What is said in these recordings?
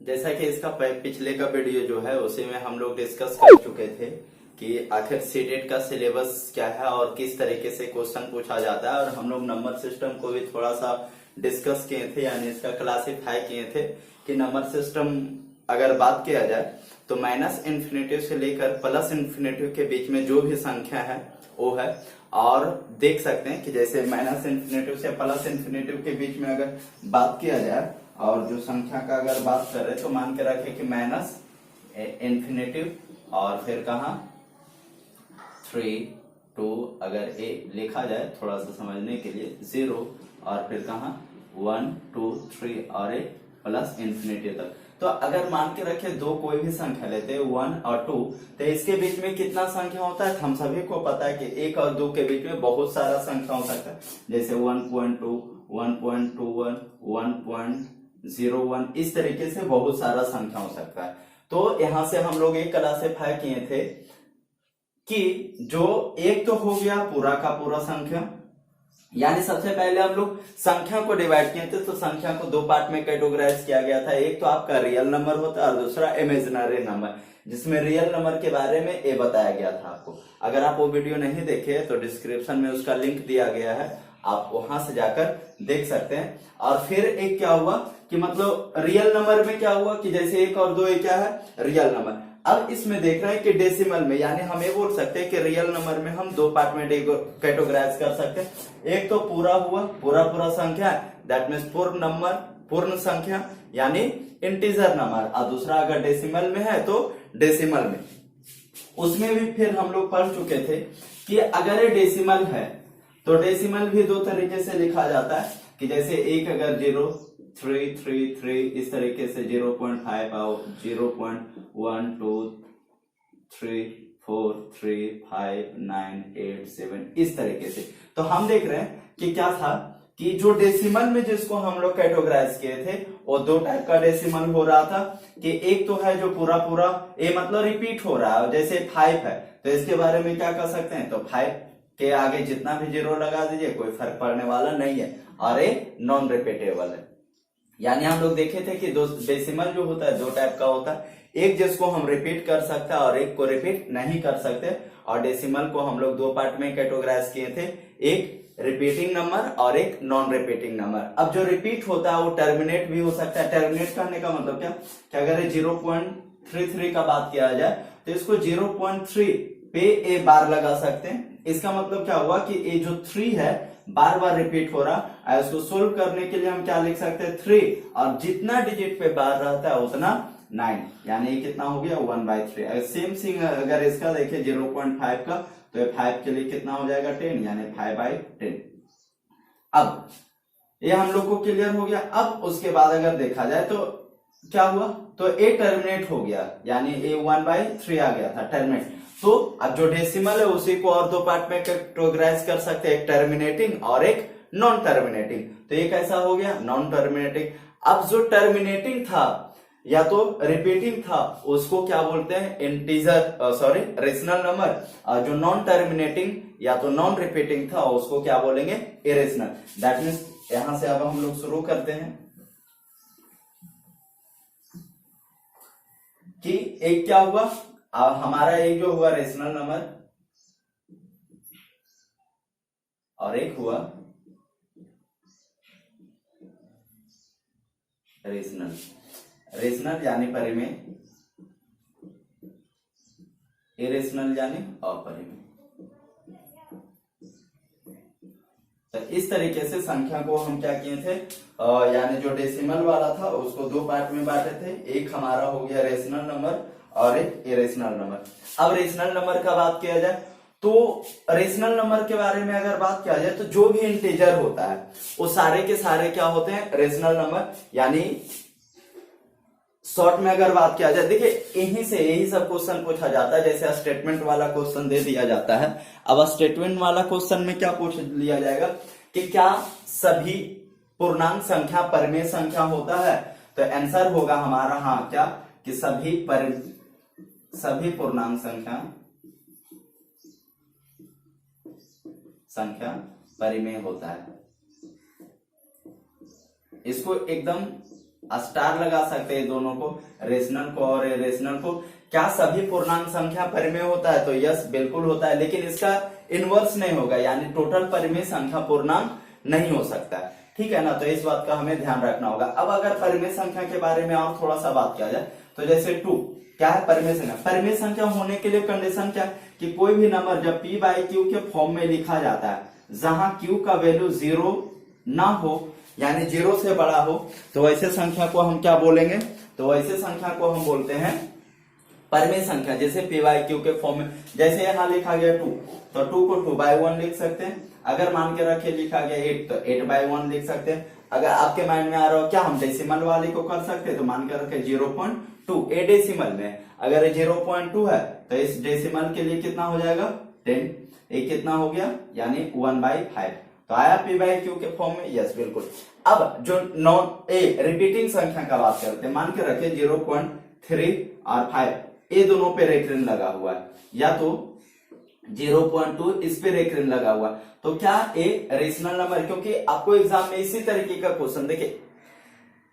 जैसा कि इसका पिछले का वीडियो जो है उसी में हम लोग डिस्कस कर चुके थे कि आखिर सीटेट का सिलेबस क्या है और किस तरीके से क्वेश्चन पूछा जाता है, और हम लोग नंबर सिस्टम को भी थोड़ा सा डिस्कस किए थे, यानी इसका क्लासिफाई किए थे कि नंबर सिस्टम अगर बात किया जाए तो माइनस इन्फिनेटिव से लेकर प्लस इन्फिनेटिव के बीच में जो भी संख्या है वो है। और देख सकते हैं कि जैसे माइनस इन्फिनेटिव से प्लस इन्फिनेटिव के बीच में अगर बात किया जाए और जो संख्या का अगर बात करें तो मान के रखें कि माइनस इन्फिनेटिव और फिर कहा 3 2 अगर ए लिखा जाए थोड़ा सा समझने के लिए 0 और फिर कहा 1 2 3 और ए प्लस इन्फिनेटिव तक। तो अगर मान के रखे दो कोई भी संख्या लेते हैं 1 और 2, तो इसके बीच में कितना संख्या होता है हम सभी को पता है कि 1 और 2 के बीच में बहुत सारा संख्या हो सकता है, जैसे 1.2 1.21 1.01 इस तरीके से बहुत सारा संख्या हो सकता है। तो यहां से हम लोग एक क्लासिफाई किए थे कि जो एक तो हो गया पूरा का पूरा संख्या, यानी सबसे पहले हम लोग संख्या को डिवाइड किए थे तो संख्या को दो पार्ट में कैटेगराइज किया गया था। एक तो आपका रियल नंबर होता है और दूसरा इमेजिनरी नंबर, जिसमें रियल नंबर के बारे में ये बताया गया था आपको। अगर आप वो वीडियो नहीं देखे तो डिस्क्रिप्शन में उसका लिंक दिया गया है, आप वहां से जाकर देख सकते हैं। और फिर एक क्या हुआ कि मतलब रियल नंबर में क्या हुआ कि जैसे 1 और 2 क्या है रियल नंबर। अब इसमें देख रहे हैं कि डेसिमल में, यानी हम ये बोल सकते हैं कि रियल नंबर में हम दो पार्ट में कैटेगराइज कर सकते हैं। एक तो पूरा हुआ पूरा संख्या, दैट मीन्स पूर्ण नंबर पूर्ण संख्या यानी इंटीजर नंबर, और दूसरा अगर डेसिमल में है तो डेसिमल में। उसमें भी फिर हम लोग पढ़ चुके थे कि अगर ये डेसिमल है तो डेसिमल भी दो तरीके से लिखा जाता है कि जैसे एक अगर 0.333 इस तरीके से 0.5 और 0.1234598 इस तरीके से। तो हम देख रहे हैं कि क्या था कि जो डेसिमल में जिसको हम लोग कैटेगराइज किए थे वो दो टाइप का डेसिमल हो रहा था कि एक तो है जो पूरा ये मतलब रिपीट हो रहा है, जैसे 5 है तो इसके बारे में क्या कर सकते हैं, तो 5 के आगे जितना भी जीरो लगा दीजिए कोई फर्क पड़ने वाला नहीं है, और ये नॉन रिपीटेबल है। यानी हम लोग देखे थे कि दो डेसिमल जो होता है दो टाइप का होता है, एक जिसको हम रिपीट कर सकते हैं और एक को रिपीट नहीं कर सकते। और डेसिमल को हम लोग दो पार्ट में कैटेगराइज किए थे, एक रिपीटिंग नंबर और एक नॉन रिपीटिंग नंबर। अब जो रिपीट होता है वो टर्मिनेट भी हो सकता है। टर्मिनेट करने का मतलब क्या कि अगर 0.33 का बात किया जाए तो इसको 0.3 पे ए बार लगा सकते हैं। इसका मतलब क्या हुआ कि ये जो 3 है बार बार रिपीट हो रहा है, इसको सोल्व करने के लिए हम क्या लिख सकते हैं 3, और जितना डिजिट पे बार रहता है उतना 9, यानी ये कितना हो गया 1/3। सेम सिंग अगर इसका देखें 0.5 का तो 5 के लिए कितना हो जाएगा 10, यानी 5/10। अब ये हम लोग को क्लियर हो गया। अब उसके बाद अगर देखा जाए तो क्या हुआ, तो ए टर्मिनेट हो गया, यानी ए 1/3 आ गया था टर्मिनेट। तो अब जो डेसिमल है उसी को और दो पार्ट में कैटेगराइज कर सकते हैं, एक टर्मिनेटिंग और एक नॉन टर्मिनेटिंग। तो ये कैसा हो गया नॉन टर्मिनेटिंग। अब जो टर्मिनेटिंग था या तो रिपीटिंग था उसको क्या बोलते हैं इंटीजर रेशनल नंबर, और जो नॉन टर्मिनेटिंग या तो नॉन रिपीटिंग था उसको क्या बोलेंगे इरेशनल। दैट मीन्स यहां से अब हम लोग शुरू करते हैं कि एक क्या हुआ, अब हमारा एक जो हुआ रेशनल नंबर और एक हुआ रेशनल यानी परिमेय, इरेशनल यानी अपरिमेय। तो इस तरीके से संख्या को हम क्या किए थे, यानी जो डेसिमल वाला था उसको दो पार्ट में बांटे थे, एक हमारा हो गया रेशनल नंबर और एक इरेशनल नंबर। अब रेशनल नंबर का बात किया जाए तो रेशनल नंबर के बारे में अगर बात किया जाए तो जो भी इंटीजर होता है वो सारे के सारे क्या होते हैं रेशनल नंबर। यानी शॉर्ट में अगर बात किया जाए, देखिए यही सब क्वेश्चन पूछा जाता है, जैसे स्टेटमेंट वाला क्वेश्चन दे दिया जाता है। अब स्टेटमेंट वाला क्वेश्चन में क्या पूछ लिया जाएगा कि क्या सभी पूर्णांक संख्या परिमेय संख्या होता है, तो आंसर होगा हमारा हाँ क्या कि सभी पूर्णांक संख्या परिमेय होता है। इसको एकदम स्टार लगा सकते हैं दोनों को, रेशनल को और इरेशनल को। क्या सभी पूर्णांक संख्या परिमेय होता है? तो यस बिल्कुल होता है, लेकिन इसका इनवर्स नहीं होगा, यानी टोटल परिमेय संख्या पूर्णांक नहीं हो सकता है, ठीक है ना। तो इस बात का हमें ध्यान रखना होगा। अब अगर परिमेय संख्या के बारे में और थोड़ा सा बात किया जाए तो जैसे 2 क्या है? परिमेय संख्या। परिमेय संख्या होने के लिए कंडीशन क्या है कि कोई भी नंबर जब p बाई क्यू के फॉर्म में लिखा जाता है, जहां q का वैल्यू 0 ना हो, यानी 0 से बड़ा हो, तो वैसे संख्या को हम क्या बोलेंगे? तो वैसे संख्या को हम बोलते हैं परिमेय संख्या। जैसे p बाई क्यू के फॉर्म में, जैसे यहाँ लिखा गया 2, तो 2 को 2 बाई 1 लिख सकते हैं। अगर मान के रखे लिखा गया 8, तो 8 बाई 1 लिख सकते हैं। अगर आपके माइंड में आ रहा हो क्या हम डेसिमल वाले को कर सकते हैं, तो मान के रखे 0.2, ए डेसिमल में अगर 0.2 है तो इस डेसिमल के लिए कितना हो जाएगा? 10। ये कितना हो गया? यानी 1/5। तो आया p बाई क्यू के फॉर्म में? यस बिल्कुल। अब जो नॉन ए रिपीटिंग संख्या का बात करते हैं, मान के रखे 0.3 और 5, ये दोनों पे रेखरेन लगा हुआ है, या तो 0.2 इस पे रेखरेन लगा हुआ, तो क्या ए रेशनल नंबर? क्योंकि आपको एग्जाम में इसी तरीके का क्वेश्चन, देखिए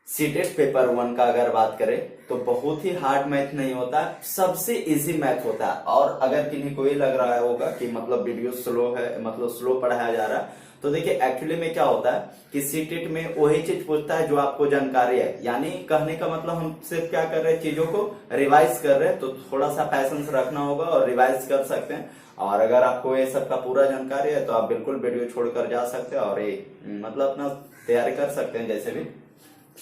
सीटेट पेपर 1 का अगर बात करें तो बहुत ही हार्ड मैथ नहीं होता, सबसे इजी मैथ होता है। और अगर किन्हीं को ये लग रहा होगा कि मतलब वीडियो स्लो है, मतलब स्लो पढ़ाया जा रहा है, तो देखिए एक्चुअली में क्या होता है कि सीटेट में वही चीज पूछता है जो आपको जानकारी है। यानी कहने का मतलब हम सिर्फ क्या कर रहे हैं, चीजों को रिवाइज कर रहे हैं, तो थोड़ा सा पैसेंस रखना होगा और रिवाइज कर सकते हैं। और अगर आपको ये सब का पूरा जानकारी है तो आप बिल्कुल वीडियो छोड़कर जा सकते हैं और ये मतलब अपना तैयारी कर सकते हैं जैसे भी,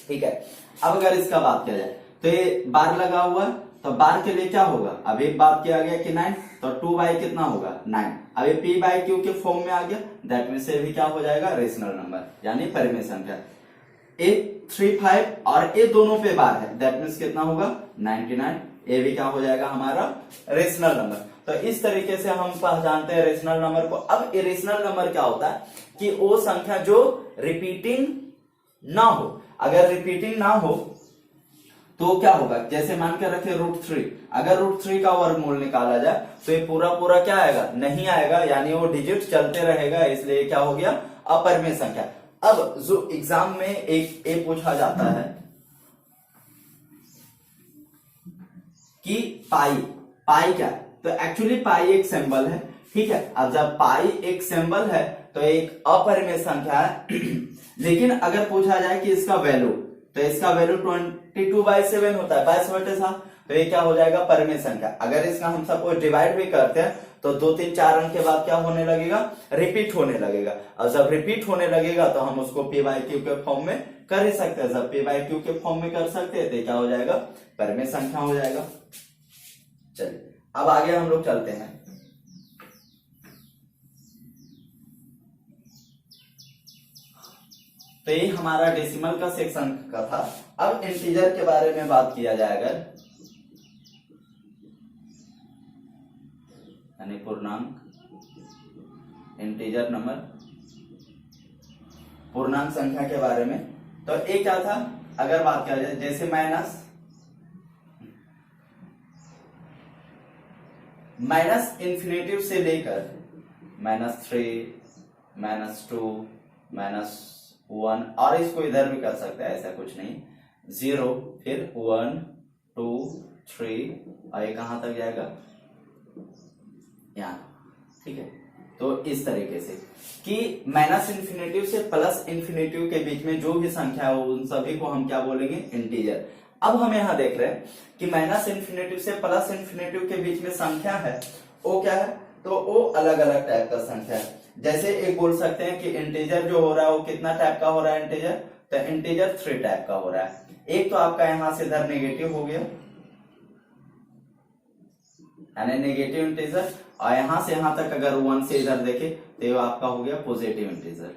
ठीक है। अब अगर इसका बात किया जाए तो ये बार लगा हुआ है, तो बार के लिए क्या होगा? अब एक बात किया गया कि 9, तो 2 बाई कितना होगा? 9। अब ये p बाई क्यू के फॉर्म में आ गया, दैट मीन से भी क्या हो जाएगा? रेशनल नंबर, यानी परिमेय संख्या। ए 3, 5 और ये दोनों पे बार है, दैट मीन कितना होगा? 99। ये भी क्या हो जाएगा? हमारा रेशनल नंबर। तो इस तरीके से हम पहचानते हैं रेशनल नंबर को। अब इरेशनल नंबर क्या होता है कि वो संख्या जो रिपीटिंग ना हो। अगर रिपीटिंग ना हो तो क्या होगा? जैसे मान के रखे √3, अगर √3 का वर्गमूल निकाला जाए तो ये पूरा पूरा क्या आएगा? नहीं आएगा, यानी वो डिजिट चलते रहेगा, इसलिए क्या हो गया? अपरिमेय संख्या। अब जो एग्जाम में एक पूछा जाता है कि पाई क्या? तो एक्चुअली पाई एक सिंबल है, ठीक है। अब जब पाई एक सिंबल है तो एक अपरिमेय संख्या है लेकिन अगर पूछा जाए कि इसका वैल्यू, तो इसका वैल्यू 22/7 होता है, 22/7, तो ये क्या हो जाएगा? परिमेय संख्या। अगर इसका हम सपोज डिवाइड भी करते हैं तो 2, 3, 4 अंक के बाद क्या होने लगेगा? रिपीट होने लगेगा। और जब रिपीट होने लगेगा तो हम उसको p बाई क्यू के फॉर्म में कर ही सकते हैं। जब p बाई क्यू के फॉर्म में कर सकते हैं तो क्या हो जाएगा? परिमेय संख्या हो जाएगा। चलिए अब आगे हम लोग चलते हैं। तो ये हमारा डेसिमल का सेक्शन का था। अब इंटीजर के बारे में बात किया जाएगा, यानी पूर्णांक, इंटीजर नंबर, पूर्णांक संख्या के बारे में। तो ये क्या था? अगर बात किया जाए जैसे माइनस इन्फिनेटिव से लेकर -3, -2, -1, और इसको इधर भी कर सकते हैं, ऐसा कुछ नहीं, 0, फिर 1, 2, 3 और ये कहां तक जाएगा? यहाँ, ठीक है। तो इस तरीके से कि माइनस इन्फिनेटिव से प्लस इन्फिनेटिव के बीच में जो भी संख्या हो उन सभी को हम क्या बोलेंगे? इंटीजर। अब हम यहाँ देख रहे हैं कि माइनस इन्फिनेटिव से प्लस इन्फिनेटिव के बीच में संख्या है, वो क्या है? तो वो अलग अलग टाइप का संख्या है। जैसे एक बोल सकते हैं कि इंटीजर जो हो रहा है वो कितना टाइप का हो रहा है? इंटीजर, तो इंटीजर 3 टाइप का हो रहा है। एक तो आपका यहां से इधर नेगेटिव हो गया, यानी नेगेटिव इंटीजर, और यहां से यहां तक अगर 1 से इधर देखे तो ये आपका हो गया पॉजिटिव इंटीजर,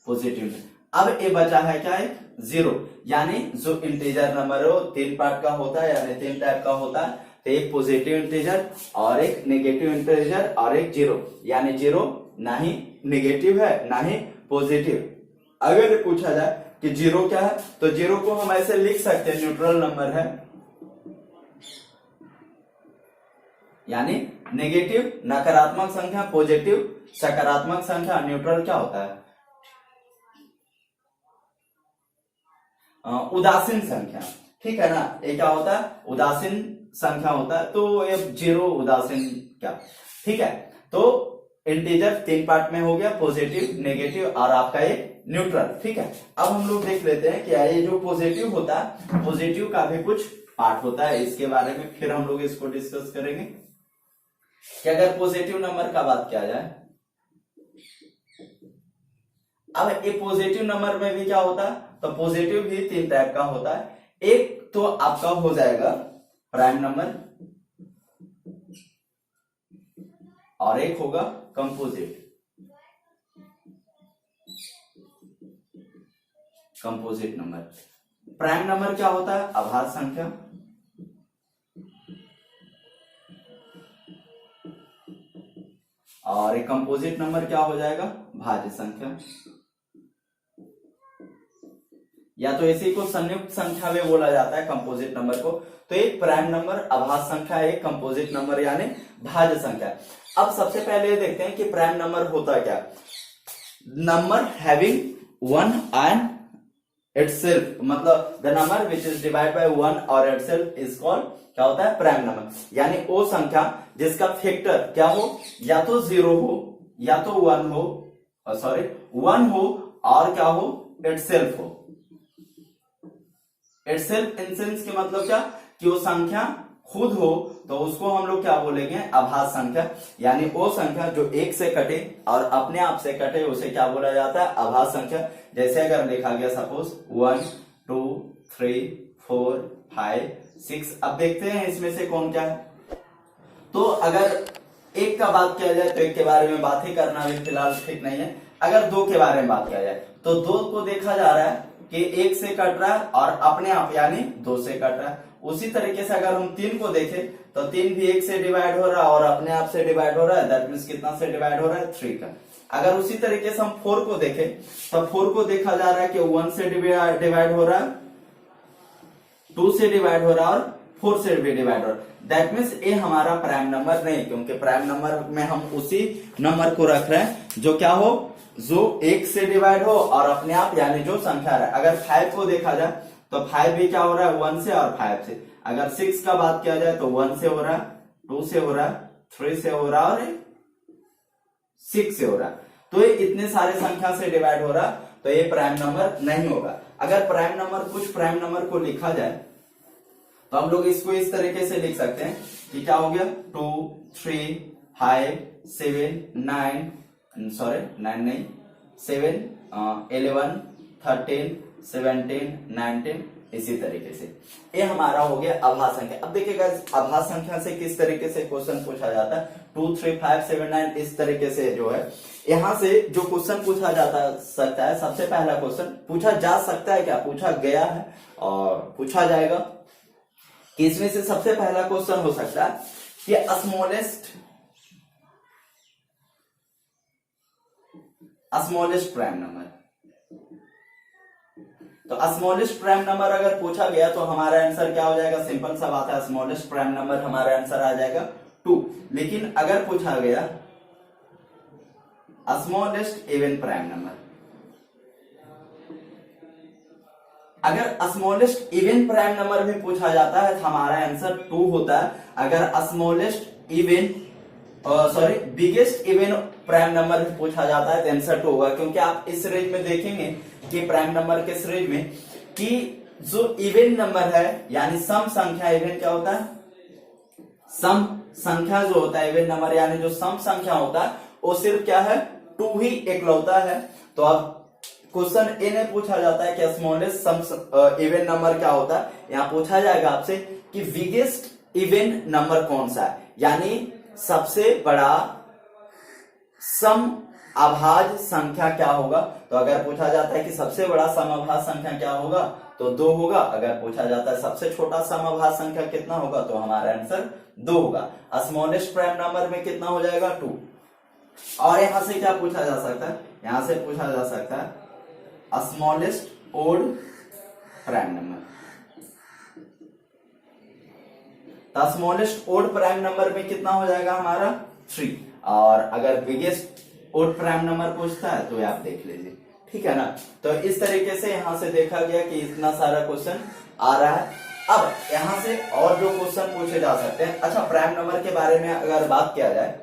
पॉजिटिव। अब ये बचा है क्या? एक 0, यानी जो इंटीजर नंबर है वो 3 पार्ट का होता है, यानी 3 टाइप का होता है। तो एक पॉजिटिव इंटीजर और एक नेगेटिव इंटीजर और एक 0, यानी 0 ना ही नेगेटिव है ना ही पॉजिटिव। अगर पूछा जाए कि 0 क्या है, तो 0 को हम ऐसे लिख सकते हैं, न्यूट्रल नंबर है, यानी नेगेटिव नकारात्मक संख्या, पॉजिटिव सकारात्मक संख्या, न्यूट्रल क्या होता है? उदासीन संख्या, ठीक है ना, ये क्या होता है, उदासीन संख्या होता है। तो ये जीरो उदासीन क्या, ठीक है। तो इंटीजर 3 पार्ट में हो गया, पॉजिटिव, नेगेटिव और आपका ये न्यूट्रल, ठीक है। अब हम लोग देख लेते हैं कि ये जो पॉजिटिव होता है, पॉजिटिव का भी कुछ पार्ट होता है, इसके बारे में फिर हम लोग इसको डिस्कस करेंगे कि अगर पॉजिटिव नंबर का बात किया जाए, अब ये पॉजिटिव नंबर में भी क्या होता है, तो पॉजिटिव भी 3 टाइप का होता है। एक तो आपका हो जाएगा प्राइम नंबर और एक होगा composite. Composite number, prime number क्या होता है, अभाज्य संख्या, और एक कंपोजिट नंबर क्या हो जाएगा, भाज्य संख्या, या तो इसी को संयुक्त संख्या में बोला जाता है कंपोजिट नंबर को। तो एक प्राइम नंबर अभाज्य संख्या, एक कंपोजिट नंबर यानी भाज्य संख्या। अब सबसे पहले ये देखते हैं कि प्राइम नंबर होता क्या, नंबर हैविंग 1 एंड इटसेल्फ, मतलब the number which is divide by 1 और इटसेल्फ इज कॉल्ड, क्या होता है, प्राइम नंबर। यानी वो संख्या जिसका फैक्टर क्या हो, या तो 0 हो या तो 1 हो, 1 हो और क्या हो, इटसेल्फ हो। इटसेल्फ इन सेंस के मतलब क्या, कि वो संख्या खुद हो, तो उसको हम लोग क्या बोलेंगे, अभाज्य संख्या। यानी वो संख्या जो 1 से कटे और अपने आप से कटे, उसे क्या बोला जाता है, अभाज्य संख्या। जैसे अगर देखा गया सपोज 1 2 3 4 5 6, अब देखते हैं इसमें से कौन क्या है। तो अगर 1 का बात किया जाए तो 1 के बारे में बात ही करना भी फिलहाल ठीक नहीं है। अगर 2 के बारे में बात किया जाए तो 2 को देखा जा रहा है कि 1 से कट रहा है और अपने आप यानी 2 से कट रहा है। उसी तरीके से अगर हम 3 को देखें तो 3 भी 1 से डिवाइड हो रहा है और अपने आप से डिवाइड हो रहा है, दैट मींस कितना से डिवाइड हो रहा है, 3 का। अगर उसी तरीके से हम 4 को देखें तो 4 को देखा जा रहा है कि 1 से डिवाइड हो रहा है, 2 से डिवाइड हो रहा है और 4 से भी डिवाइड हो रहा है। दैट मींस ये हमारा प्राइम नंबर नहीं, क्योंकि प्राइम नंबर में हम उसी नंबर को रख रहे हैं जो क्या हो, जो 1 से डिवाइड हो और अपने आप यानी जो संख्या है। अगर 5 को देखा जाए तो 5 भी क्या हो रहा है, 1 से और 5 से। अगर 6 का बात किया जाए तो 1 से हो रहा है, 2 से हो रहा है, 3 से हो रहा है और 6 से हो रहा है। तो ये इतने सारे संख्या से डिवाइड हो रहा है, तो ये प्राइम नंबर नहीं होगा। अगर प्राइम नंबर, कुछ प्राइम नंबर को लिखा जाए तो हम लोग इसको इस तरीके से लिख सकते हैं कि क्या हो गया, 2 3 5 7 9 नहीं 7 11 13 17 19, इसी तरीके से ये हमारा हो गया अभाज्य संख्या। अब देखिएगा अभाज्य संख्या से किस तरीके से क्वेश्चन पूछा जाता है, 2 3 5 7 9 इस तरीके से जो है, यहां से जो क्वेश्चन पूछा जाता सकता है, सबसे पहला क्वेश्चन पूछा जा सकता है, क्या पूछा गया है और पूछा जाएगा कि इसमें से सबसे पहला क्वेश्चन हो सकता है कि स्मॉलेस्ट प्राइम नंबर। तो स्मॉलेस्ट प्राइम नंबर अगर पूछा गया तो हमारा आंसर क्या हो जाएगा, सिंपल सा बात है, स्मॉलेस्ट प्राइम नंबर हमारा आंसर आ जाएगा 2। लेकिन अगर पूछा गया स्मॉलेस्ट इवन प्राइम नंबर, अगर स्मॉलेस्ट इवन प्राइम नंबर भी पूछा जाता है तो हमारा आंसर 2 होता है। अगर smallest even biggest even prime number भी पूछा जाता है तो आंसर 2 होगा, क्योंकि आप इस रेंज में देखेंगे कि प्राइम नंबर के रेंज में कि जो इवन नंबर है यानी सम संख्या, इवन क्या होता है, सम संख्या जो होता है, इवन नंबर यानी जो सम संख्या होता है वो सिर्फ क्या है, 2 ही इकलौता है। तो अब क्वेश्चन ए में पूछा जाता है कि स्मॉलेस्ट सम इवन नंबर क्या होता है, यहां पूछा जाएगा आपसे कि बिगेस्ट इवन नंबर कौन सा है, यानी सबसे बड़ा सम अभाज्य संख्या क्या होगा। तो अगर पूछा जाता है कि सबसे बड़ा सम अभाज्य संख्या क्या होगा तो 2 होगा। अगर पूछा जाता है सबसे छोटा सम अभाज्य संख्या कितना होगा तो हमारा आंसर 2 होगा। स्मॉलेस्ट प्राइम नंबर में कितना हो जाएगा, 2। और यहां से क्या पूछा जा सकता है, यहां से पूछा जा सकता है स्मॉलेस्ट ओड प्राइम नंबर। तो स्मॉलेस्ट ओड प्राइम नंबर में कितना हो जाएगा हमारा, 3। और अगर बिगेस्ट ओड प्राइम नंबर पूछता है तो आप देख लीजिए, ठीक है ना। तो इस तरीके से यहां से देखा गया कि इतना सारा क्वेश्चन आ रहा है। अब यहां से और जो क्वेश्चन पूछे जा सकते हैं, अच्छा प्राइम नंबर के बारे में अगर बात किया जाए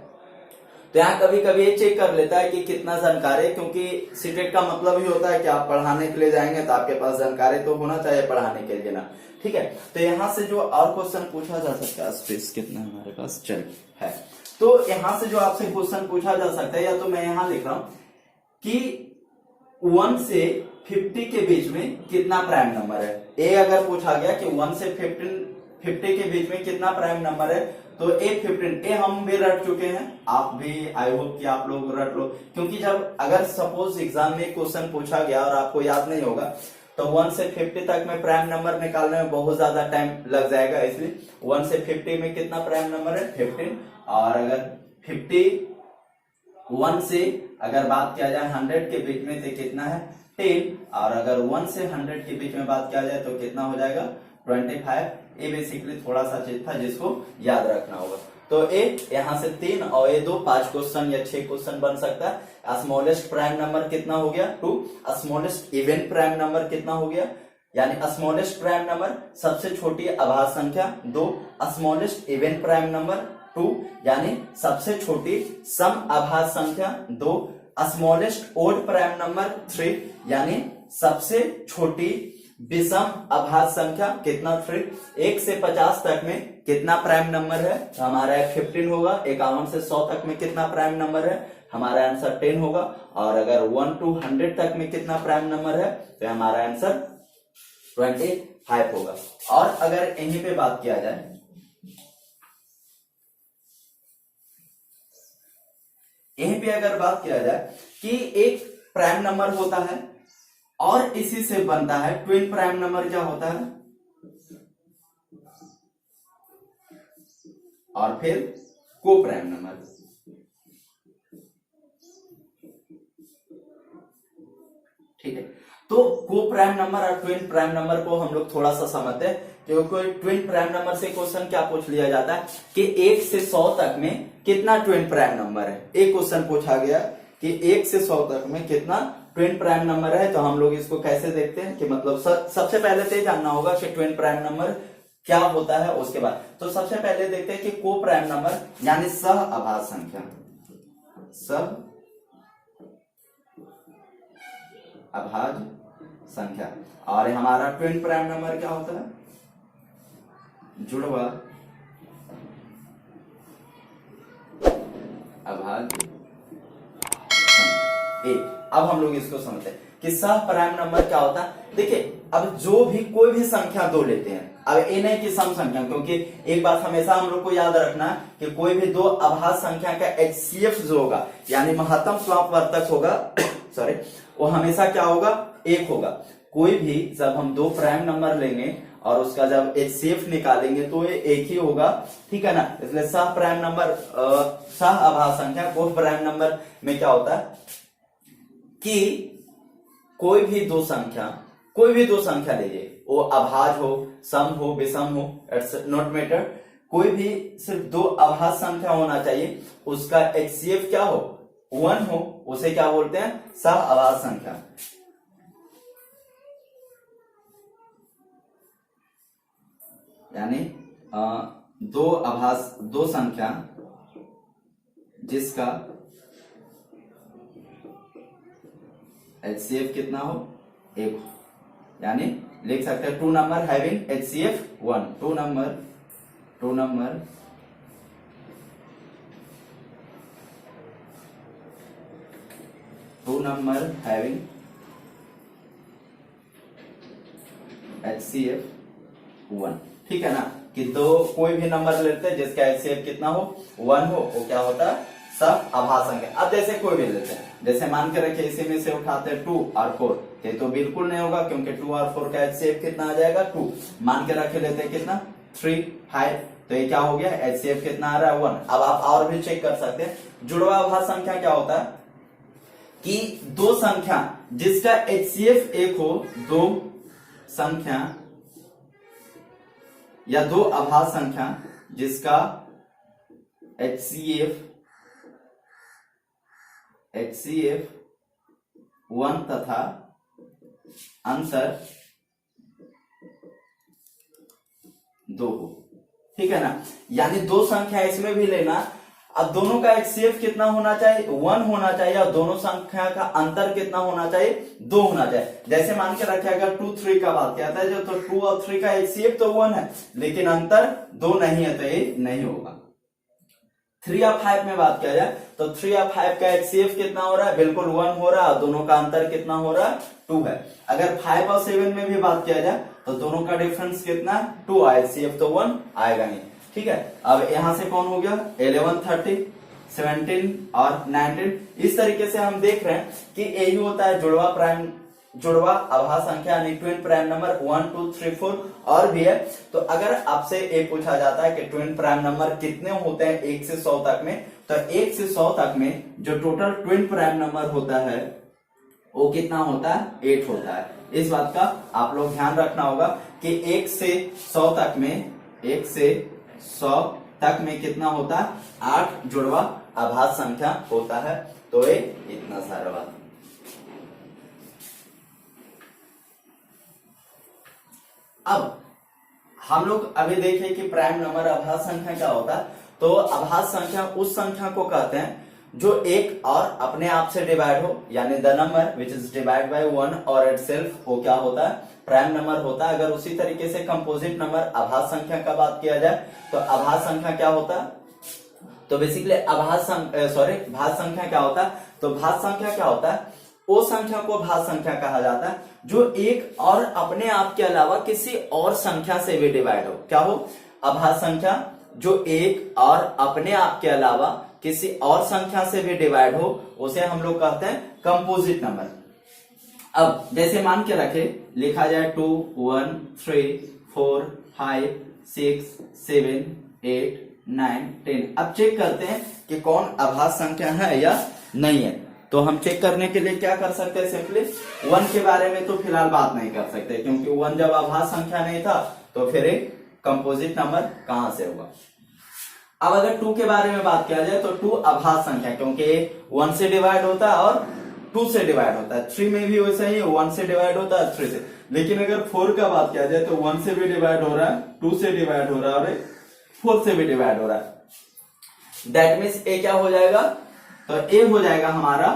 तो यहाँ कभी कभी ये चेक कर लेता है कि कितना जानकारी है, क्योंकि सीटेट का मतलब ही होता है कि आप पढ़ाने के लिए जाएंगे तो आपके पास जानकारी तो होना चाहिए पढ़ाने के लिए ना, ठीक है। तो यहाँ से जो और क्वेश्चन पूछा जा सकता है, स्पेस कितना हमारे पास चल है, तो यहाँ से जो आपसे क्वेश्चन पूछा जा सकता है, या तो मैं यहाँ लिख रहा हूं कि 1 से 50 के बीच में कितना प्राइम नंबर है। ए अगर पूछा गया कि 1 से 50 के बीच में कितना प्राइम नंबर है, तो ए 15, ए हम भी रट चुके हैं, आप भी, आई होप कि आप लोग रट लो, क्योंकि जब अगर सपोज एग्जाम में क्वेश्चन पूछा गया और आपको याद नहीं होगा तो 1 से 50 तक में प्राइम नंबर निकालने में बहुत ज्यादा टाइम लग जाएगा, इसलिए 1 से 50 में कितना प्राइम नंबर है 15, और अगर 51 से अगर बात किया जाए 100 के बीच में तो कितना है 10, और अगर 1 से 100 के बीच में बात किया जाए तो कितना हो जाएगा 25। ये बेसिकली थोड़ा सा चीज था जिसको याद रखना होगा। तो ए यहाँ से 3 और ए 2, 5 क्वेश्चन या 6 क्वेश्चन बन सकता है। स्मॉलेस्ट प्राइम नंबर कितना हो गया 2, स्मॉलेस्ट इवन प्राइम नंबर कितना हो गया, यानी स्मॉलेस्ट प्राइम नंबर सबसे छोटी अभाज्य संख्या 2, स्मॉलेस्ट इवन प्राइम नंबर 2 यानी सबसे छोटी सम अभाज्य संख्या 2, स्मॉलेस्ट ओड प्राइम नंबर 3 यानी सबसे छोटी विषम अभाज्य संख्या कितना 3, 1 से 50 तक में कितना प्राइम नंबर है, तो हमारा 15 होगा। 51 से 100 तक में कितना प्राइम नंबर है, हमारा आंसर 10 होगा। और अगर 1 to 100 तक में कितना प्राइम नंबर है, तो हमारा आंसर 25 होगा। और अगर यहीं पे बात किया जाए, यहीं पे अगर बात किया जाए कि एक प्राइम नंबर होता है और इसी से बनता है ट्विन प्राइम नंबर, क्या होता है, और फिर को प्राइम नंबर। ठीक है, तो को प्राइम नंबर और ट्विन प्राइम नंबर को हम लोग थोड़ा सा समझते हैं, क्योंकि ट्विन प्राइम नंबर से क्वेश्चन क्या पूछ लिया जाता है कि 1 से 100 तक में कितना ट्विन प्राइम नंबर है। एक क्वेश्चन पूछा गया कि 1 से 100 तक में कितना ट्विन प्राइम नंबर है, तो हम लोग इसको कैसे देखते हैं कि मतलब सबसे पहले तो जानना होगा कि ट्विन प्राइम नंबर क्या होता है। उसके बाद तो सबसे पहले देखते हैं कि को प्राइम नंबर यानी सह अभाज्य संख्या, सह अभाज्य संख्या, और हमारा ट्विन प्राइम नंबर क्या होता है, जुड़वा अभाज्य संख्या। अब हम लोग इसको समझते हैं कि सह प्राइम नंबर क्या होता है। देखिए, अब जो भी कोई भी संख्या दो लेते हैं, अब ये नहीं कि सम संख्या, क्योंकि एक बात हमेशा हम लोग को याद रखना है कि कोई भी दो अभाज्य संख्या का HCF जो होगा यानी महत्तम समापवर्तक होगा सॉरी, वो हमेशा क्या होगा, 1 होगा। कोई भी जब हम दो प्राइम नंबर लेंगे और उसका जब HCF निकालेंगे तो ये 1 ही होगा, ठीक है ना। इसलिए सह प्राइम नंबर, सह अभाज्य संख्या को प्राइम नंबर में क्या होता है कि कोई भी दो संख्या लीजिए, वो अभाज्य हो, सम हो, विषम हो, इट्स नॉट मैटर, कोई भी सिर्फ दो अभाज्य संख्या होना चाहिए, उसका HCF क्या हो 1 हो, उसे क्या बोलते हैं, सह अभाज्य संख्या। यानी दो संख्या जिसका HCF कितना हो 1 हो, यानी लिख सकते हैं 2 number having HCF 1, 2 number having HCF 1, ठीक है ना। कि दो कोई भी नंबर लेते हैं जिसका HCF कितना हो 1 हो, वो क्या होता है, सब अभाज्य संख्या। अब जैसे कोई भी लेते हैं, जैसे मान के रखिए इसी में से उठाते हैं 2 और 4, ये तो बिल्कुल नहीं होगा क्योंकि 2 और 4 का HCF कितना आ जाएगा 2। मान के रखे लेते हैं कितना 3, 5, तो ये क्या हो गया, HCF कितना आ रहा है 1। अब आप और भी चेक कर सकते हैं। जुड़वा अभाज्य संख्या क्या होता है कि दो संख्या जिसका HCF 1 हो, दो संख्या या दो अभाज्य संख्या जिसका HCF 1 तथा अंतर 2 हो, ठीक है ना। यानी दो संख्या इसमें भी लेना, अब दोनों का HCF कितना होना चाहिए, 1 होना चाहिए, और दोनों संख्या का अंतर कितना होना चाहिए, 2 होना चाहिए। जैसे मान के रखे अगर 2 3 का बात किया था, जो तो 2 और 3 का HCF तो 1 है, लेकिन अंतर 2 नहीं है, तो ये नहीं होगा। 3 और 5 में बात किया जाए तो 3 और 5 का HCF कितना हो रहा है, बिल्कुल 1 हो रहा है, और दोनों का अंतर कितना हो रहा है, 2 है। अगर 5 और 7 में भी बात किया जाए तो दोनों का डिफरेंस कितना, 2 है, HCF तो 1 आएगा नहीं, ठीक है। अब यहां से कौन हो गया, 11 30 17 और 19। इस तरीके से हम देख रहे हैं कि यही होता है जुड़वा आभास संख्या यानी ट्विन प्राइम नंबर 1 2 3 4 और भी है। तो अगर आपसे एक पूछा जाता है कि ट्विन प्राइम नंबर कितने होते हैं 1 से 100 तक में, तो 1 से 100 तक में जो टोटल ट्विन प्राइम नंबर होता है वो कितना होता है, 8 होता है। इस बात का आप लोग ध्यान रखना होगा कि 1 से 100 तक में, 1 से 100 तक में कितना होता है, 8 जुड़वा आभास संख्या होता है। तो ये इतना सारा बात। अब हम लोग अभी देखें कि प्राइम नंबर आभास संख्या क्या होता है। तो आभास संख्या उस संख्या को कहते हैं जो एक और अपने आप से डिवाइड हो, यानी the number which is divide by 1 और इटसेल्फ, वो क्या होता है, प्राइम नंबर होता है। अगर उसी तरीके से कंपोजिट नंबर आभास संख्या का बात किया जाए तो आभास संख्या क्या होता है, तो बेसिकली भाज्य संख्या क्या होता है, तो भाज्य संख्या क्या होता है, वो संख्या को भाज्य संख्या कहा जाता है जो एक और अपने आप के अलावा किसी और संख्या से भी डिवाइड हो। क्या हो, अभाज्य संख्या जो एक और अपने आप के अलावा किसी और संख्या से भी डिवाइड हो, उसे हम लोग कहते हैं कंपोजिट नंबर। अब जैसे मान के रखे लिखा जाए 2 1 3 4 5 6 7 8 9 10। अब चेक करते हैं कि कौन अभाज्य संख्या है या नहीं है। तो हम चेक करने के लिए क्या कर सकते हैं, सिंपली 1 के बारे में तो फिलहाल बात नहीं कर सकते, क्योंकि 1 जब अभाज्य संख्या नहीं था तो फिर एक कंपोजिट नंबर कहां से होगा। अब अगर 2 के बारे में बात किया जाए तो 2 अभाज्य संख्या, क्योंकि 1 से डिवाइड होता है और 2 से डिवाइड होता है। 3 में भी वैसा ही 1 से डिवाइड होता है 3 से। लेकिन अगर 4 का बात किया जाए तो 1 से भी डिवाइड हो रहा है, 2 से डिवाइड हो रहा है और 4 से भी डिवाइड हो रहा है। दैट मीन्स ए क्या हो जाएगा, तो ए हो जाएगा हमारा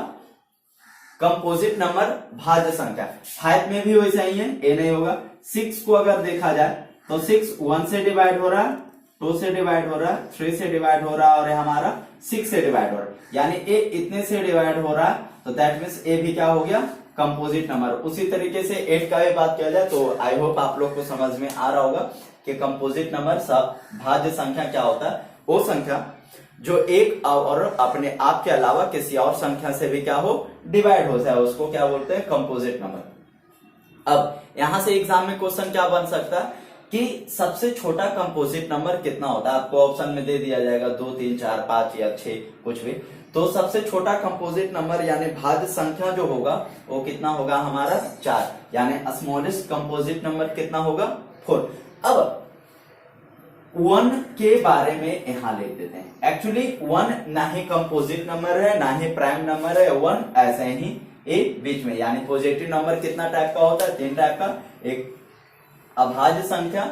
कंपोजिट नंबर भाज्य संख्या। 5 में भी वैसा ही है, ए नहीं होगा। 6 को अगर देखा जाए तो 6 1 से डिवाइड हो रहा है, 2 से डिवाइड हो रहा है, 3 से डिवाइड हो रहा है और हमारा 6 से डिवाइड हो रहा है, यानी ए इतने से डिवाइड हो रहा है। तो दैट मीन्स ए भी क्या हो गया, कंपोजिट नंबर। उसी तरीके से 8 का भी बात किया जाए तो आई होप आप लोग को समझ में आ रहा होगा कि कंपोजिट नंबर सब भाज्य संख्या क्या होता है, वो संख्या जो एक और अपने आप के अलावा किसी और संख्या से भी क्या हो, डिवाइड हो जाए, उसको क्या बोलते हैं, कंपोजिट नंबर। अब यहां से एग्जाम में क्वेश्चन क्या बन सकता है कि सबसे छोटा कंपोजिट नंबर कितना होता है। आपको ऑप्शन में दे दिया जाएगा 2 3 4 5 या 6 कुछ भी। तो सबसे छोटा कंपोजिट नंबर यानी भाज्य संख्या जो होगा वो कितना होगा हमारा, 4, यानी स्मॉलेस्ट कंपोजिट नंबर कितना होगा, 4। अब 1 के बारे में यहां लिख देते हैं। एक्चुअली 1 ना ही कंपोजिट नंबर है ना ही प्राइम नंबर है, 1 ऐसे ही एक बीच में, यानी पॉजिटिव नंबर कितना टाइप का होता है, 3 टाइप का, एक अभाज्य संख्या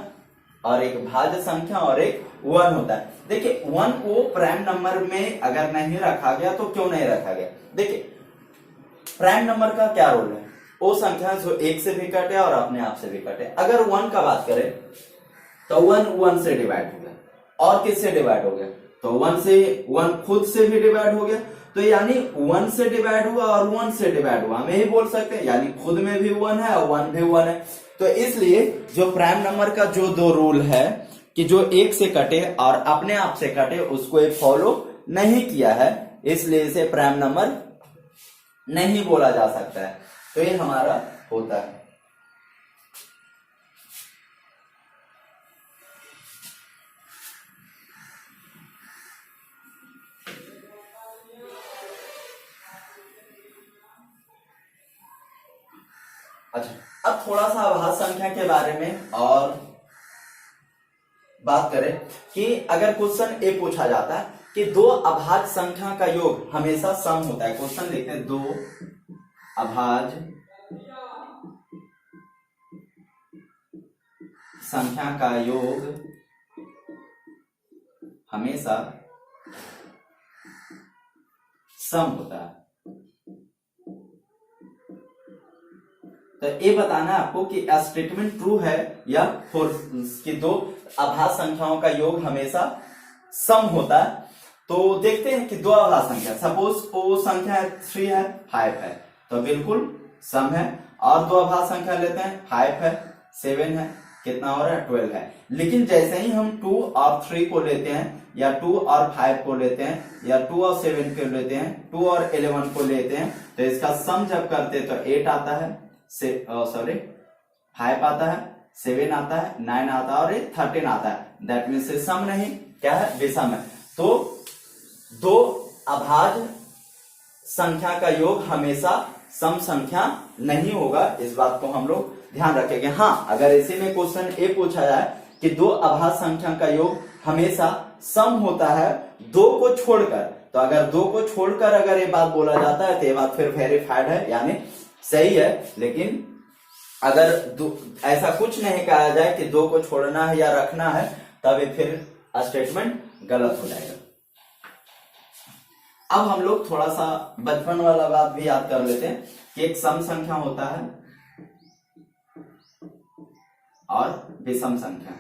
और एक भाज्य संख्या और एक 1 होता है। देखिए 1 को प्राइम नंबर में अगर नहीं रखा गया तो क्यों नहीं रखा गया, देखिए प्राइम नंबर का क्या रोल है, वो संख्या जो 1 से भी कटे और अपने आप से भी कटे। अगर 1 का बात करें तो 1 से डिवाइड हो गया और किससे डिवाइड हो गया, तो 1 खुद से भी डिवाइड हो गया, तो यानी 1 से डिवाइड हुआ और 1 से डिवाइड हुआ, हम यही बोल सकते हैं, यानी खुद में भी 1 है और 1 भी 1 है। तो इसलिए जो प्राइम नंबर का जो 2 रूल है कि जो 1 से कटे और अपने आप से कटे, उसको ये फॉलो नहीं किया है, इसलिए इसे प्राइम नंबर नहीं बोला जा सकता है। तो ये हमारा होता है। अच्छा, अब थोड़ा सा अभाज्य संख्या के बारे में और बात करें कि अगर क्वेश्चन ए पूछा जाता है कि 2 अभाज्य संख्या का योग हमेशा सम होता है। क्वेश्चन लिखते हैं 2 अभाज्य संख्या का योग हमेशा सम होता है। तो ये बताना है आपको कि स्टेटमेंट ट्रू है या फॉल्स, कि दो अभाज्य संख्याओं का योग हमेशा सम होता है। तो देखते हैं कि दो अभाज्य संख्या, सपोज वो संख्या 3 है 5 है, तो बिल्कुल सम है। और दो अभाज्य संख्या लेते हैं, 5 है 7 है, कितना हो रहा है 12 है। लेकिन जैसे ही हम 2 और 3 को लेते हैं, या 2 और 5 को लेते हैं, या 2 और 7 को लेते हैं, 2 और 11 को लेते हैं, तो इसका सम जब करते हैं तो 8 आता है, 5 आता है, 7 आता है, 9 आता है और 13 आता है। दैट मीन्स सम नहीं, क्या है, विषम है। तो दो अभाज्य संख्या का योग हमेशा सम संख्या नहीं होगा, इस बात को हम लोग ध्यान रखेंगे। हाँ, अगर इसी में क्वेश्चन ए पूछा जाए कि दो अभाज्य संख्या का योग हमेशा सम होता है 2 को छोड़कर, तो अगर 2 को छोड़कर अगर ये बात बोला जाता है तो ये बात फिर वेरीफाइड है, यानी सही है। लेकिन अगर ऐसा कुछ नहीं कहा जाए कि 2 को छोड़ना है या रखना है, तब ये फिर स्टेटमेंट गलत हो जाएगा। अब हम लोग थोड़ा सा बचपन वाला बात भी याद कर लेते हैं कि एक सम संख्या होता है और विषम संख्या।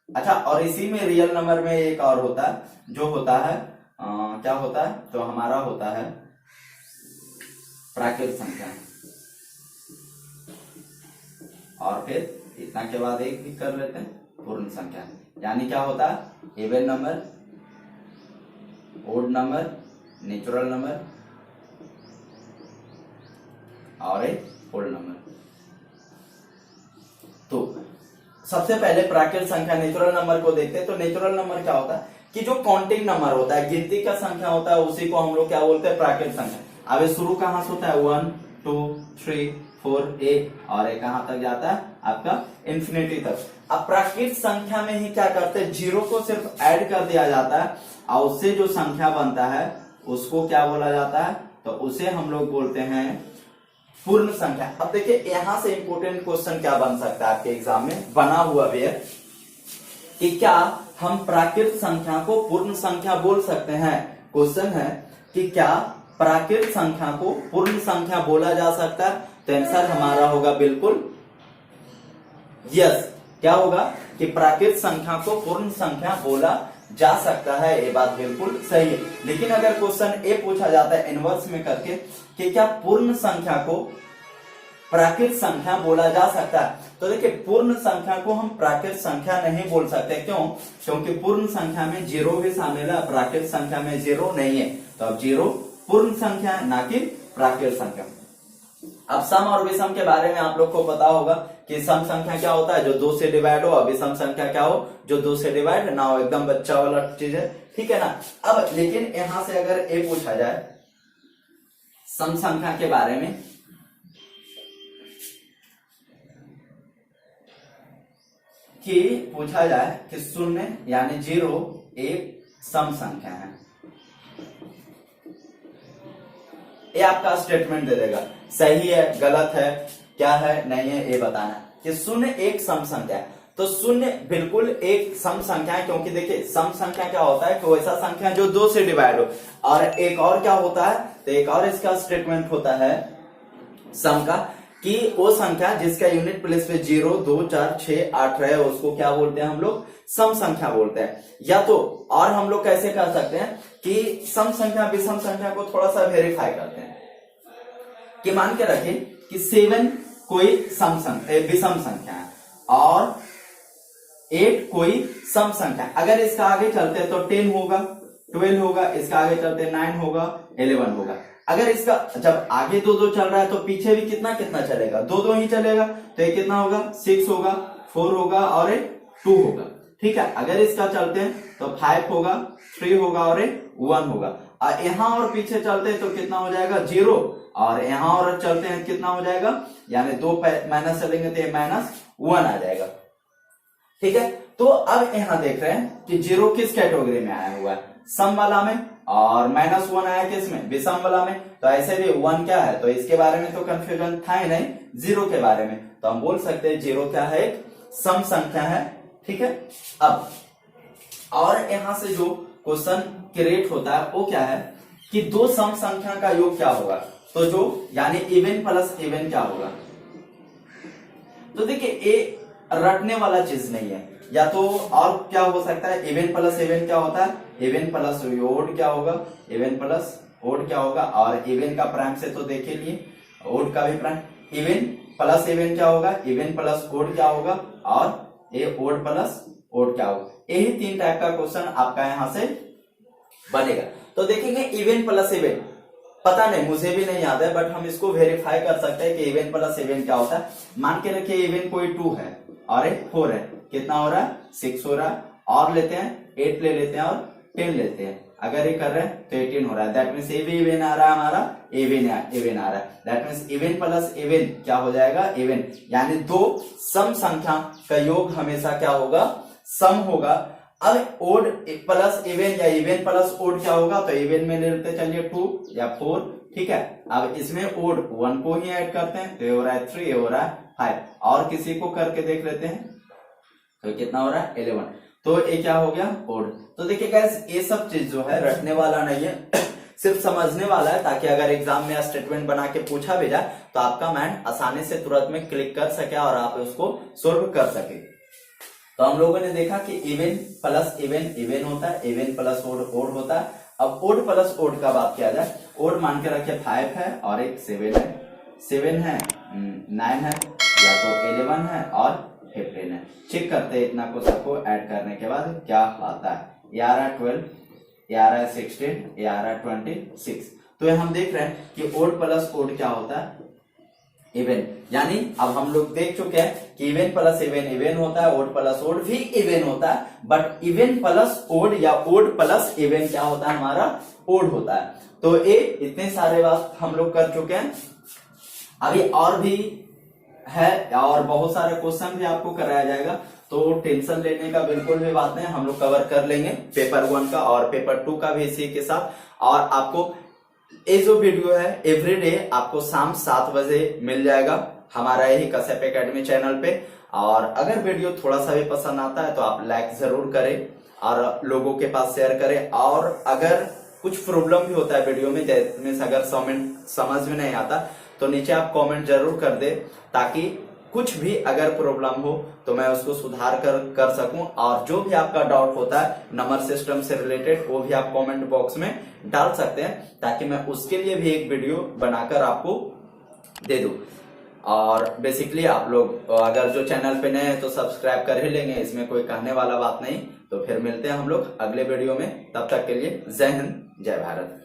अच्छा, और इसी में रियल नंबर में एक और होता है, जो होता है क्या होता है, तो हमारा होता है प्राकृत संख्या। और फिर इतना के बाद एक भी कर लेते हैं पूर्ण संख्या, यानी क्या होता है, even number, odd number, natural number और एक होल नंबर। तो सबसे पहले प्राकृत संख्या नेचुरल नंबर को देखते हैं। तो नेचुरल नंबर क्या होता है कि जो काउंटिंग नंबर होता है, गिनती का संख्या होता है, उसी को हम लोग क्या बोलते हैं, प्राकृत संख्या। अब ये शुरू कहां से होता है, 1 2 3 4 1, और ये कहां तक जाता है, आपका इंफिनिटी तक। अब प्राकृत संख्या में ही क्या करते हैं, 0 को सिर्फ ऐड कर दिया जाता है और उससे जो संख्या बनता है उसको क्या बोला जाता है, तो उसे हम लोग बोलते हैं पूर्ण संख्या। अब देखिए यहां से इंपोर्टेंट क्वेश्चन क्या बन सकता है आपके एग्जाम में बना हुआ भी है कि क्या हम प्राकृत संख्या को पूर्ण संख्या बोल सकते हैं। क्वेश्चन है कि क्या प्राकृत संख्या को पूर्ण संख्या बोला जा सकता है, तो आंसर हमारा होगा बिल्कुल यस। क्या होगा कि प्राकृत संख्या को पूर्ण संख्या बोला जा सकता है, ये बात बिल्कुल सही है। लेकिन अगर क्वेश्चन ए पूछा जाता है इनवर्स में करके कि क्या पूर्ण संख्या को प्राकृत संख्या बोला जा सकता है, तो देखिए पूर्ण संख्या को हम प्राकृत संख्या नहीं बोल सकते। क्यों? क्योंकि पूर्ण संख्या में 0 भी शामिल है, प्राकृत संख्या में 0 नहीं है। तो अब 0 पूर्ण संख्या है, ना कि प्राकृत संख्या। अब सम और विषम के बारे में आप लोग को पता होगा कि सम संख्या क्या होता है, जो 2 से डिवाइड हो, और विषम संख्या क्या हो, जो 2 से डिवाइड ना हो। एकदम बच्चा वाला चीज है, ठीक है ना। अब लेकिन यहां से अगर ए पूछा जाए सम संख्या के बारे में, कि पूछा जाए कि 0 यानी 0 एक सम संख्या है, ये आपका स्टेटमेंट दे देगा, सही है गलत है क्या है नहीं है, ये बताना कि 0 एक सम संख्या है। तो 0 बिल्कुल एक सम संख्या है, क्योंकि देखिए सम संख्या क्या होता है कि वैसा संख्या जो 2 से डिवाइड हो। और एक और क्या होता है, तो एक और इसका स्टेटमेंट होता है सम का, कि वो संख्या जिसका यूनिट प्लेस पे 0 2 4 6 8 रहे, उसको क्या बोलते हैं हम लोग, सम संख्या बोलते हैं। या तो और हम लोग कैसे कर सकते हैं कि सम संख्या विषम संख्या को थोड़ा सा वेरीफाई करते हैं, कि मान के रखें कि 7 कोई सम संख्या विषम संख्या है और 8 कोई सम संख्या। अगर इसका आगे चलते तो 10 होगा, 12 होगा, इसका आगे चलते 9 होगा, 11 होगा। अगर इसका जब आगे 2 चल रहा है तो पीछे भी कितना कितना चलेगा, 2 ही चलेगा। तो ये कितना होगा, 6 होगा, 4 होगा और 2 होगा, ठीक है। अगर इसका चलते हैं तो 5 होगा, 3 होगा और 1 होगा। और यहाँ और पीछे चलते हैं तो कितना हो जाएगा, 0, और यहाँ और चलते हैं कितना हो जाएगा, यानी 2 माइनस चलेंगे तो -1 आ जाएगा, ठीक है। तो अब यहाँ देख रहे हैं कि 0 किस कैटेगरी में आया हुआ है, सम वाला में, और -1 आया किस में, विषम वाला में। तो ऐसे भी 1 क्या है, तो इसके बारे में तो कंफ्यूजन था ही नहीं, 0 के बारे में। तो हम बोल सकते हैं 0 क्या है, एक सम संख्या है, ठीक है। अब और यहां से जो क्वेश्चन क्रिएट होता है वो क्या है कि दो सम संख्या का योग क्या होगा, तो जो यानी इवन प्लस इवन क्या होगा। तो देखिए ये रटने वाला चीज नहीं है, या तो और क्या हो सकता है, इवन प्लस इवन क्या होता है, इवन प्लस ओड क्या होगा, इवन प्लस ओड क्या होगा, और इवन का प्राइम से तो देख लिए, ओड का भी प्राइम, इवन प्लस इवन क्या होगा, इवन प्लस ओड क्या होगा, और ये ओड प्लस ओड क्या होगा। यही 3 टाइप का क्वेश्चन आपका यहां से बनेगा। तो देखेंगे इवन प्लस इवन, पता नहीं मुझे भी नहीं याद है, बट हम इसको वेरीफाई कर सकते हैं कि इवन प्लस इवन क्या होता है। मान के रखिए इवन कोई 2 है और एक 4 है, कितना हो रहा है, 6 हो रहा है, और लेते हैं 8 ले लेते हैं और 10 लेते हैं, अगर ये कर रहे हैं तो 18 हो रहा है। दैट मीन्स ये भी इवन आ रहा है, हमारा इवन आ रहा है। That means even plus even क्या हो जाएगा, इवन, यानी दो सम संख्या का योग हमेशा क्या होगा, सम होगा। अब ओड प्लस इवन या इवन प्लस ओड क्या होगा, तो इवन में लेते चलिए 2 या 4, ठीक है। अब इसमें ओड 1 को ही ऐड करते हैं, तो ये हो रहा है 3, ये हो रहा है 5, और किसी को करके देख लेते हैं, तो कितना हो रहा है 11, तो ये क्या हो गया, ओड। तो देखिए गाइस ये सब चीज जो है रटने वाला नहीं है सिर्फ समझने वाला है, ताकि अगर एग्जाम में स्टेटमेंट बना के पूछा भी जाए तो आपका माइंड आसानी से तुरंत में क्लिक कर सके और आप उसको सोल्व कर सके। तो हम लोगों ने देखा कि इवन प्लस इवन इवन होता है, इवन प्लस ओड ओड होता है। अब ओड प्लस ओड का बात किया जाए, ओड मान के रखिए 5 है और एक 7 है, 7 है 9 है, या तो 11 है और 15 है। चेक करते हैं इतना को सबको ऐड करने के बाद क्या आता है, ये आ रहा है 12, ये आ रहा है 16, ये आ रहा है 26। तो ये हम देख रहे हैं कि ओड प्लस ओड क्या होता है, इवन। यानी अब हम लोग देख चुके हैं कि इवन प्लस इवन इवन होता है, ओड प्लस ओड भी इवन होता है, बट इवन प्लस ओड या ओड प्लस इवन क्या होता है, हमारा ओड होता है। तो ये इतने सारे बात हम लोग कर चुके हैं। अभी और भी है और बहुत सारे क्वेश्चन भी आपको कराया जाएगा, तो टेंशन लेने का बिल्कुल भी बात नहीं, हम लोग कवर कर लेंगे पेपर 1 का और पेपर 2 का भी इसी के साथ। और आपको ये जो वीडियो है एवरीडे आपको शाम 7 बजे मिल जाएगा हमारा यही कश्यप एकेडमी चैनल पे। और अगर वीडियो थोड़ा सा भी पसंद आता है तो आप लाइक जरूर करें और लोगों के पास शेयर करें। और अगर कुछ प्रॉब्लम भी होता है वीडियो में, जैसे अगर समझ में नहीं आता तो नीचे आप कमेंट जरूर कर दे, ताकि कुछ भी अगर प्रॉब्लम हो तो मैं उसको सुधार कर सकूं। और जो भी आपका डाउट होता है नंबर सिस्टम से रिलेटेड, वो भी आप कमेंट बॉक्स में डाल सकते हैं, ताकि मैं उसके लिए भी एक वीडियो बनाकर आपको दे दूं। और बेसिकली आप लोग अगर जो चैनल पे नए हैं तो सब्सक्राइब कर ही लेंगे, इसमें कोई कहने वाला बात नहीं। तो फिर मिलते हैं हम लोग अगले वीडियो में, तब तक के लिए जय हिंद जय भारत।